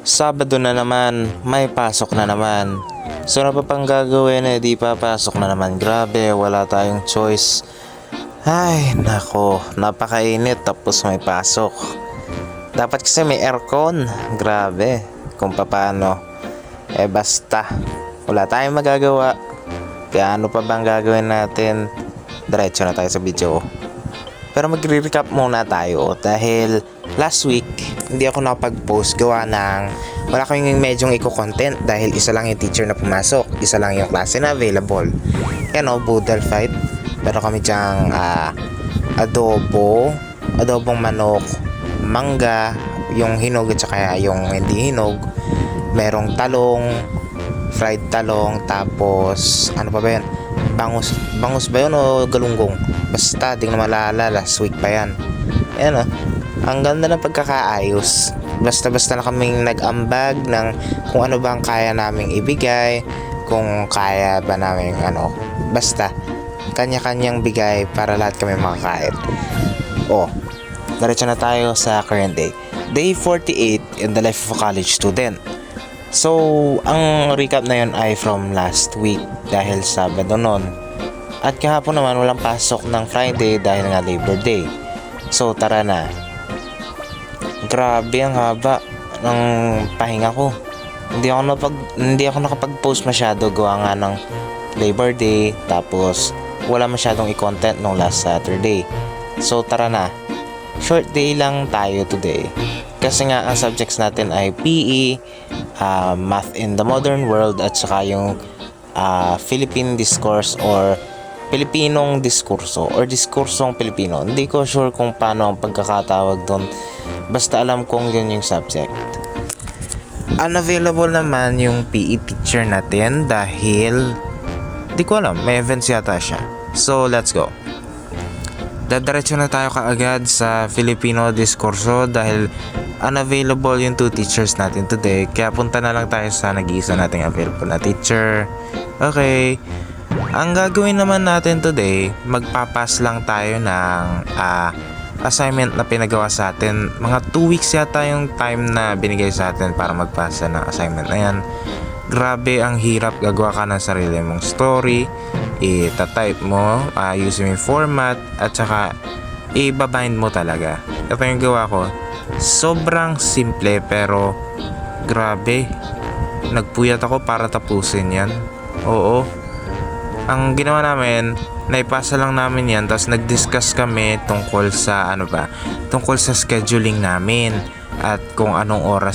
Sabado na naman, may pasok na naman. So ano pa pang gagawin di papasok na naman. Grabe, wala tayong choice. Ay, nako, napakainit tapos may pasok. Dapat kasi may aircon. Grabe, kung paano. Basta, wala tayong magagawa. Kaya ano pa bang gagawin natin? Diretso na tayo sa video. Pero magre-recap muna tayo dahil last week hindi ako nakapag-post gawa ng wala kaming medyong eco-content dahil isa lang yung teacher na pumasok, isa lang yung klase na available. Yan o, Boodle Fight. Pero kami dyang adobong manok, mangga, yung hinog at saka yung hindi hinog. Merong talong, fried talong, tapos ano pa ba yan? Bangus ba yun o galunggong? Basta, di ko na malala, last week pa yan. Ayan o, ang ganda ng pagkakaayos. Basta na kaming nag-ambag ng kung ano bang kaya naming ibigay, kung kaya ba namin basta, kanya-kanyang bigay para lahat kami makakain. Diretso na tayo sa current day. Day 48 in the life of a college student. So, ang recap na yun ay from last week dahil Sabado nun. At kahapon naman walang pasok ng Friday dahil nga Labor Day. So, tara na. Grabe ang haba ng pahinga ko. Hindi ako nakapag-post masyado gawa nga ng Labor Day, tapos wala masyadong i-content nung last Saturday. So, tara na. Short day lang tayo today. Kasi nga ang subjects natin ay PE, Math in the Modern World at saka yung Philippine Discourse or Pilipinong Diskurso or Diskursong Pilipino. Hindi ko sure kung paano ang pagkakatawag doon. Basta alam kong yun yung subject. Unavailable naman yung PE teacher natin dahil di ko alam, may events yata siya. So let's go. Dadiretso na tayo kaagad sa Filipino Diskurso dahil unavailable yung two teachers natin today. Kaya punta na lang tayo sa nag-iisa nating available na teacher. Okay. Ang gagawin naman natin today, magpapas lang tayo ng assignment na pinagawa sa atin. Mga 2 weeks yata yung time na binigay sa atin para magpasa ng assignment na yan. Grabe ang hirap, gagawa ka ng sarili mong story, itatype mo, ayusin mo yung format, at saka ibabind mo talaga. Ito yung gawa ko. Sobrang simple pero grabe. Nagpuyat ako para tapusin yan. Oo. Ang ginawa namin, naipasa lang namin yan, tapos nag-discuss kami tungkol sa tungkol sa scheduling namin at kung anong oras